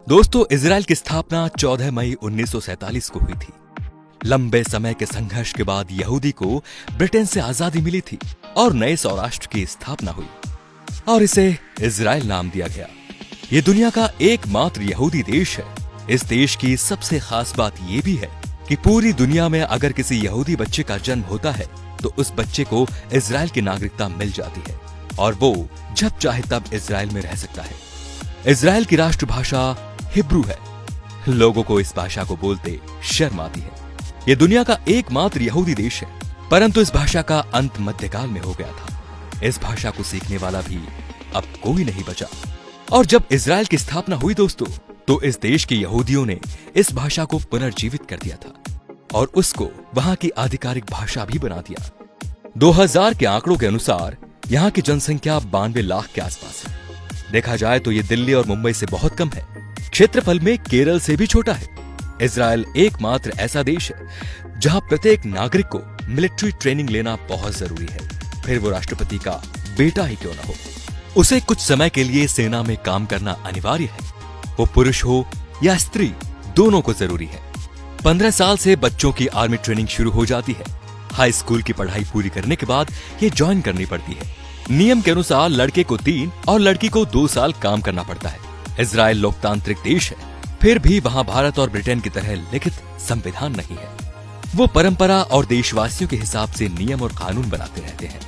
दोस्तों, इजराइल की स्थापना 14 मई 1947 को हुई थी। लंबे समय के संघर्ष के बाद यहूदी को ब्रिटेन से आजादी मिली थी और नए सौराष्ट्र की स्थापना हुई और इसे इजराइल नाम दिया गया। ये दुनिया का एकमात्र यहूदी देश है। इस देश की सबसे खास बात यह भी है कि पूरी दुनिया में अगर किसी यहूदी बच्चे का जन्म होता है तो उस बच्चे को इजराइल की नागरिकता मिल जाती है और वो जब चाहे तब इजराइल में रह सकता है। इजराइल की राष्ट्रभाषा हिब्रू है। लोगों को इस भाषा को बोलते शर्म आती है। यह दुनिया का एकमात्र यहूदी देश है, परंतु इस भाषा का अंत मध्यकाल में हो गया था। इस भाषा को सीखने वाला भी अब कोई नहीं बचा। और जब इजराइल की स्थापना हुई दोस्तों, तो इस देश के यहूदियों ने इस भाषा को पुनर्जीवित कर दिया था और उसको वहां की आधिकारिक भाषा भी बना दिया। 2000 के आंकड़ों के अनुसार यहाँ की जनसंख्या 92 लाख के आसपास है। देखा जाए तो ये दिल्ली और मुंबई से बहुत कम है। क्षेत्रफल में केरल से भी छोटा है। इजराइल एकमात्र ऐसा देश है जहां प्रत्येक नागरिक को मिलिट्री ट्रेनिंग लेना बहुत जरूरी है, फिर वो राष्ट्रपति का बेटा ही क्यों न हो। उसे कुछ समय के लिए सेना में काम करना अनिवार्य है। वो पुरुष हो या स्त्री, दोनों को जरूरी है। 15 साल से बच्चों की आर्मी ट्रेनिंग शुरू हो जाती है। हाई स्कूल की पढ़ाई पूरी करने के बाद ये ज्वाइन करनी पड़ती है। नियम के अनुसार लड़के को 3 और लड़की को 2 साल काम करना पड़ता है। इजराइल लोकतांत्रिक देश है, फिर भी वहां भारत और ब्रिटेन की तरह लिखित संविधान नहीं है। वो परंपरा और देशवासियों के हिसाब से नियम और कानून बनाते रहते हैं।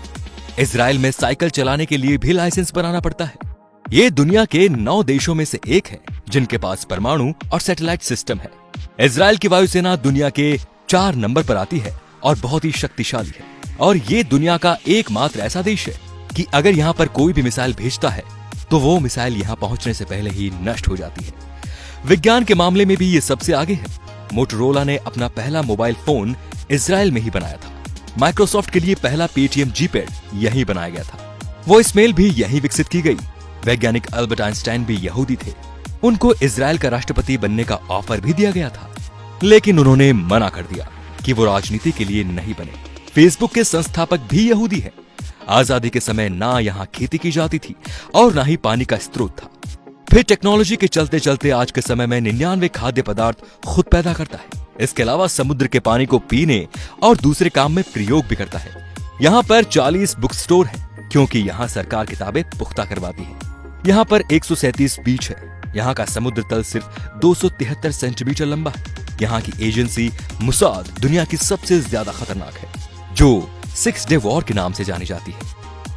इजराइल में साइकिल चलाने के लिए भी लाइसेंस बनाना पड़ता है। ये दुनिया के 9 देशों में से एक है जिनके पास परमाणु और सैटेलाइट सिस्टम है। इजराइल की वायुसेना दुनिया के 4 नंबर पर आती है और बहुत ही शक्तिशाली है। और ये दुनिया का एकमात्र ऐसा देश है कि अगर यहाँ पर कोई भी मिसाइल भेजता है तो वो मिसाइल यहाँ पहुंचने से पहले ही नष्ट हो जाती है। विज्ञान के मामले में भी ये सबसे आगे है। मोटोरोला ने अपना पहला मोबाइल फोन इजराइल में ही बनाया था। माइक्रोसॉफ्ट के लिए पहला पेटीएम जीपैड यहीं बनाया गया था। वॉइसमेल भी यहीं विकसित की गई। वैज्ञानिक अल्बर्ट आइंस्टाइन भी यहूदी थे। उनको इजराइल का राष्ट्रपति बनने का ऑफर भी दिया गया था, लेकिन उन्होंने मना कर दिया कि वो राजनीति के लिए नहीं बने। फेसबुक के संस्थापक भी यहूदी हैं। आजादी के समय ना यहाँ खेती की जाती थी और ना ही पानी का स्रोत था। फिर टेक्नोलॉजी के चलते चलते आज के समय में 99 खाद्य पदार्थ खुद पैदा करता है। इसके अलावा समुद्र के पानी को पीने और दूसरे काम में प्रयोग भी करता है। यहाँ पर 40 बुक स्टोर है क्योंकि यहाँ सरकार किताबें पुख्ता करवाती है। यहाँ पर 137 बीच है। यहाँ का समुद्र तल सिर्फ 273 सेंटीमीटर लंबा है। यहाँ की एजेंसी मुसाद दुनिया की सबसे ज्यादा खतरनाक है, जो 6 डे वॉर के नाम से जानी जाती है।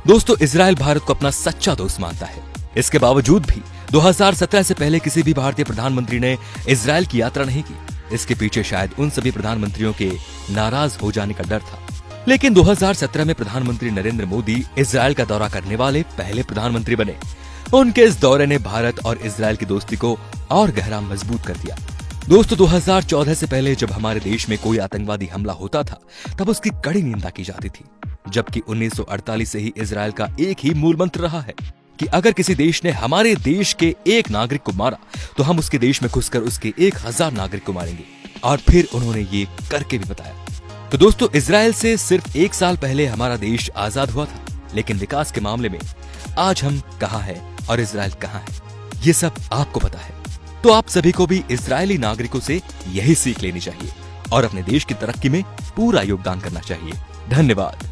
दोस्तों, इजराइल भारत को अपना सच्चा दोस्त मानता है। इसके बावजूद भी 2017 से पहले किसी भी भारतीय प्रधानमंत्री ने इजराइल की यात्रा नहीं की। इसके पीछे शायद उन सभी प्रधानमंत्रियों के नाराज हो जाने का डर था। लेकिन 2017 में प्रधानमंत्री नरेंद्र मोदी इजराइल का दौरा करने वाले पहले प्रधानमंत्री बने। उनके इस दौरे ने भारत और इजराइल की दोस्ती को और गहरा मजबूत कर दिया। दोस्तों, 2014 से पहले जब हमारे देश में कोई आतंकवादी हमला होता था तब उसकी कड़ी निंदा की जाती थी, जबकि 1948 से ही इजराइल का एक ही मूल मंत्र रहा है कि अगर किसी देश ने हमारे देश के एक नागरिक को मारा तो हम उसके देश में घुसकर उसके 1000 नागरिक को मारेंगे। और फिर उन्होंने ये करके भी बताया। तो दोस्तों, इजराइल से सिर्फ 1 साल पहले हमारा देश आजाद हुआ था, लेकिन विकास के मामले में आज हम कहाँ हैं और इजराइल कहाँ है, ये सब आपको पता है। तो आप सभी को भी इजरायली नागरिकों से यही सीख लेनी चाहिए और अपने देश की तरक्की में पूरा योगदान करना चाहिए। धन्यवाद।